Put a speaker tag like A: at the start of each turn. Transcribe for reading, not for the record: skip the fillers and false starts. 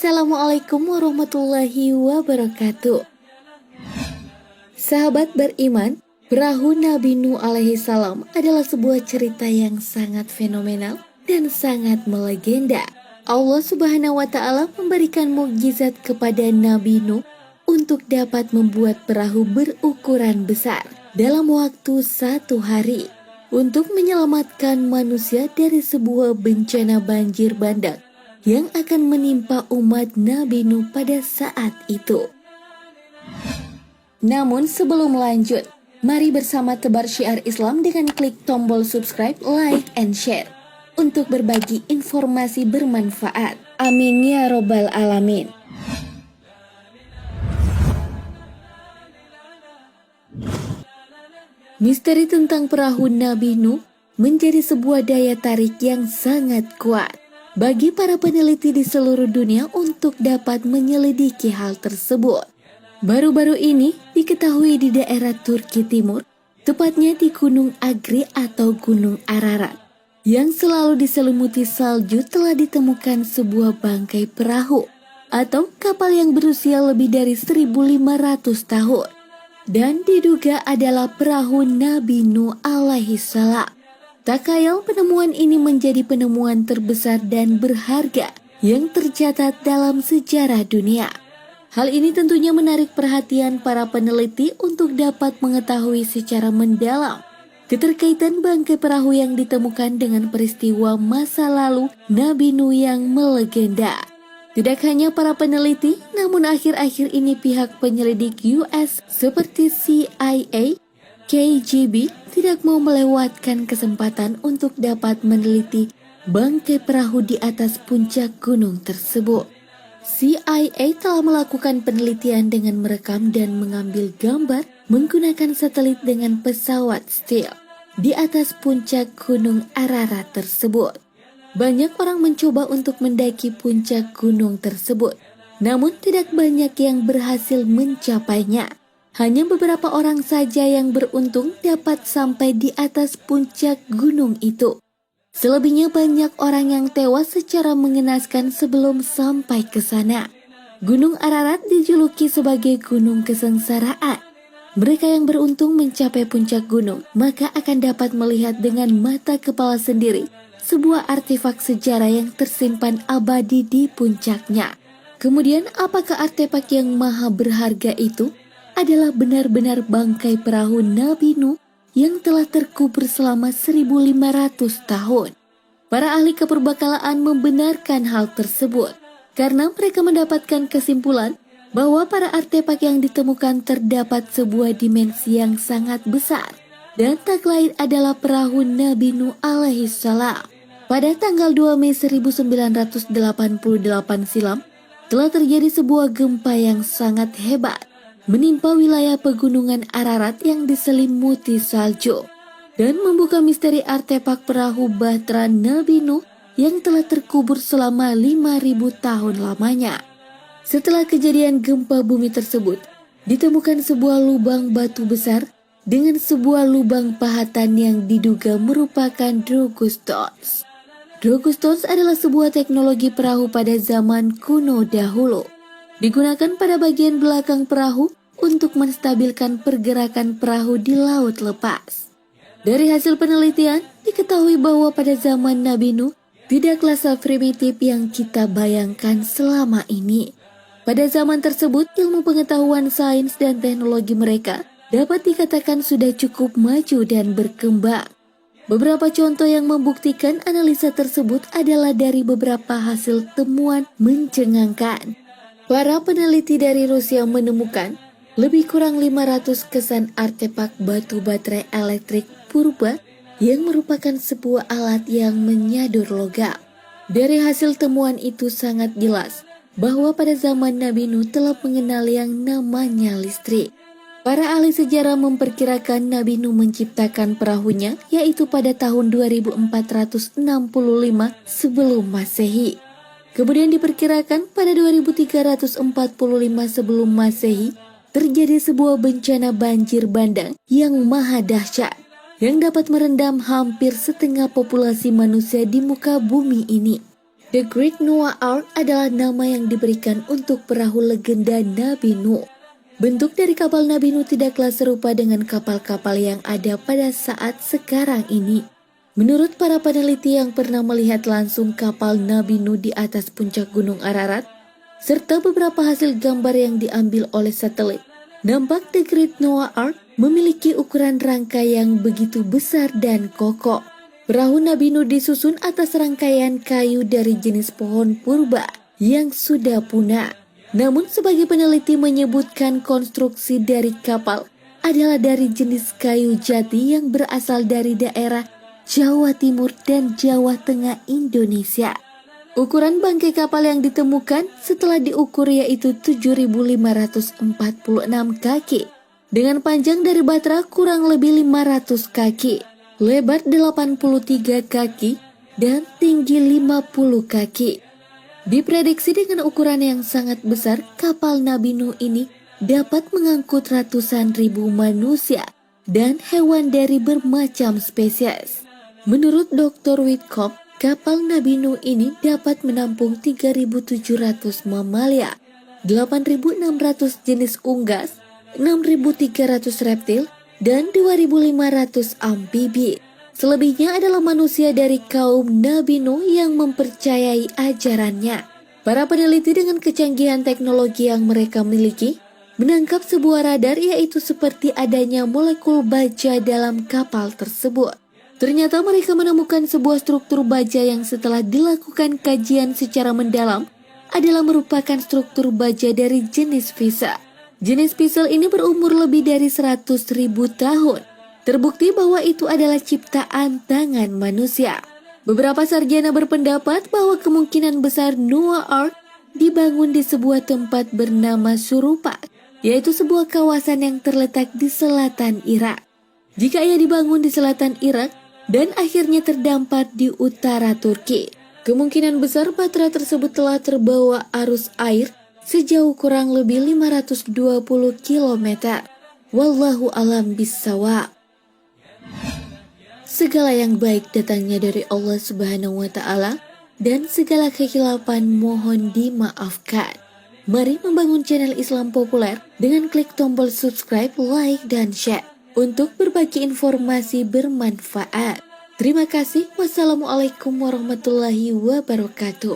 A: Assalamualaikum warahmatullahi wabarakatuh. Sahabat beriman, perahu Nabi Nuh alaihi salam adalah sebuah cerita yang sangat fenomenal dan sangat melegenda. Allah Subhanahu wa Ta'ala memberikan mukjizat kepada Nabi Nuh untuk dapat membuat perahu berukuran besar dalam waktu 1 hari untuk menyelamatkan manusia dari sebuah bencana banjir bandang yang akan menimpa umat Nabi Nuh pada saat itu. Namun sebelum lanjut, mari bersama tebar syiar Islam dengan klik tombol subscribe, like, and share untuk berbagi informasi bermanfaat. Amin ya robbal alamin. Misteri tentang perahu Nabi Nuh menjadi sebuah daya tarik yang sangat kuat bagi para peneliti di seluruh dunia untuk dapat menyelidiki hal tersebut. Baru-baru ini diketahui di daerah Turki Timur, tepatnya di Gunung Agri atau Gunung Ararat, yang selalu diselimuti salju telah ditemukan sebuah bangkai perahu atau kapal yang berusia lebih dari 1.500 tahun dan diduga adalah perahu Nabi Nuh alaihi salam. Tak khayal penemuan ini menjadi penemuan terbesar dan berharga yang tercatat dalam sejarah dunia. Hal ini tentunya menarik perhatian para peneliti untuk dapat mengetahui secara mendalam keterkaitan bangkai perahu yang ditemukan dengan peristiwa masa lalu Nabi Nuh yang melegenda. Tidak hanya para peneliti, namun akhir-akhir ini pihak penyelidik US seperti CIA, KGB tidak mau melewatkan kesempatan untuk dapat meneliti bangkai perahu di atas puncak gunung tersebut. CIA telah melakukan penelitian dengan merekam dan mengambil gambar menggunakan satelit dengan pesawat stealth di atas puncak gunung Ararat tersebut. Banyak orang mencoba untuk mendaki puncak gunung tersebut, namun tidak banyak yang berhasil mencapainya. Hanya beberapa orang saja yang beruntung dapat sampai di atas puncak gunung itu. Selebihnya banyak orang yang tewas secara mengenaskan sebelum sampai ke sana. Gunung Ararat dijuluki sebagai gunung kesengsaraan. Mereka yang beruntung mencapai puncak gunung, maka akan dapat melihat dengan mata kepala sendiri sebuah artefak sejarah yang tersimpan abadi di puncaknya. Kemudian, apakah artefak yang maha berharga itu adalah benar-benar bangkai perahu Nabi Nuh yang telah terkubur selama 1.500 tahun. Para ahli keperbakalaan membenarkan hal tersebut karena mereka mendapatkan kesimpulan bahwa para artefak yang ditemukan terdapat sebuah dimensi yang sangat besar dan tak lain adalah perahu Nabi Nuh alaihi salam. Pada tanggal 2 Mei 1988 silam telah terjadi sebuah gempa yang sangat hebat menimpa wilayah pegunungan Ararat yang diselimuti salju dan membuka misteri artefak perahu bahtera Nabi Nuh yang telah terkubur selama 5.000 tahun lamanya. Setelah kejadian gempa bumi tersebut, ditemukan sebuah lubang batu besar dengan sebuah lubang pahatan yang diduga merupakan Drogostos. Drogostos adalah sebuah teknologi perahu pada zaman kuno dahulu. Digunakan pada bagian belakang perahu untuk menstabilkan pergerakan perahu di laut lepas. Dari hasil penelitian, diketahui bahwa pada zaman Nabi Nuh tidaklah seprimitif yang kita bayangkan selama ini. Pada zaman tersebut, ilmu pengetahuan sains dan teknologi mereka dapat dikatakan sudah cukup maju dan berkembang. Beberapa contoh yang membuktikan analisa tersebut adalah dari beberapa hasil temuan mencengangkan. Para peneliti dari Rusia menemukan lebih kurang 500 kesan artefak batu baterai elektrik purba yang merupakan sebuah alat yang menyadur logam. Dari hasil temuan itu sangat jelas bahwa pada zaman Nabi Nuh telah mengenal yang namanya listrik. Para ahli sejarah memperkirakan Nabi Nuh menciptakan perahunya yaitu pada tahun 2465 sebelum Masehi. Kemudian diperkirakan pada 2345 sebelum Masehi terjadi sebuah bencana banjir bandang yang maha dahsyat yang dapat merendam hampir setengah populasi manusia di muka bumi ini. The Great Noah Ark adalah nama yang diberikan untuk perahu legenda Nabi Nuh. Bentuk dari kapal Nabi Nuh tidaklah serupa dengan kapal-kapal yang ada pada saat sekarang ini. Menurut para peneliti yang pernah melihat langsung kapal Nabi Nuh di atas puncak Gunung Ararat, serta beberapa hasil gambar yang diambil oleh satelit, nampak The Great Noah Ark memiliki ukuran rangka yang begitu besar dan kokoh. Perahu Nabi Nuh disusun atas rangkaian kayu dari jenis pohon purba yang sudah punah. Namun sebagai peneliti menyebutkan konstruksi dari kapal adalah dari jenis kayu jati yang berasal dari daerah Jawa Timur dan Jawa Tengah Indonesia. Ukuran bangkai kapal yang ditemukan setelah diukur yaitu 7.546 kaki dengan panjang dari batra kurang lebih 500 kaki. Lebar 83 kaki dan tinggi 50 kaki. Diprediksi dengan ukuran yang sangat besar, kapal Nabi Nuh ini dapat mengangkut ratusan ribu manusia dan hewan dari bermacam spesies. Menurut Dr. Whitcomb, kapal Nabi Nuh ini dapat menampung 3.700 mamalia, 8.600 jenis unggas, 6.300 reptil, dan 2.500 amfibi. Selebihnya adalah manusia dari kaum Nabi Nuh yang mempercayai ajarannya. Para peneliti dengan kecanggihan teknologi yang mereka miliki menangkap sebuah radar yaitu seperti adanya molekul baja dalam kapal tersebut. Ternyata mereka menemukan sebuah struktur baja yang setelah dilakukan kajian secara mendalam adalah merupakan struktur baja dari jenis visa. Jenis pisel ini berumur lebih dari 100.000 tahun. Terbukti bahwa itu adalah ciptaan tangan manusia. Beberapa sarjana berpendapat bahwa kemungkinan besar Noah Ark dibangun di sebuah tempat bernama Surupak, yaitu sebuah kawasan yang terletak di selatan Irak. Jika ia dibangun di selatan Irak dan akhirnya terdampar di utara Turki, kemungkinan besar batra tersebut telah terbawa arus air sejauh kurang lebih 520 km. Wallahu alam bissawab. Segala yang baik datangnya dari Allah Subhanahu wa Ta'ala, dan segala kekhilafan mohon dimaafkan. Mari membangun channel Islam Populer dengan klik tombol subscribe, like, dan share untuk berbagi informasi bermanfaat. Terima kasih. Wassalamualaikum warahmatullahi wabarakatuh.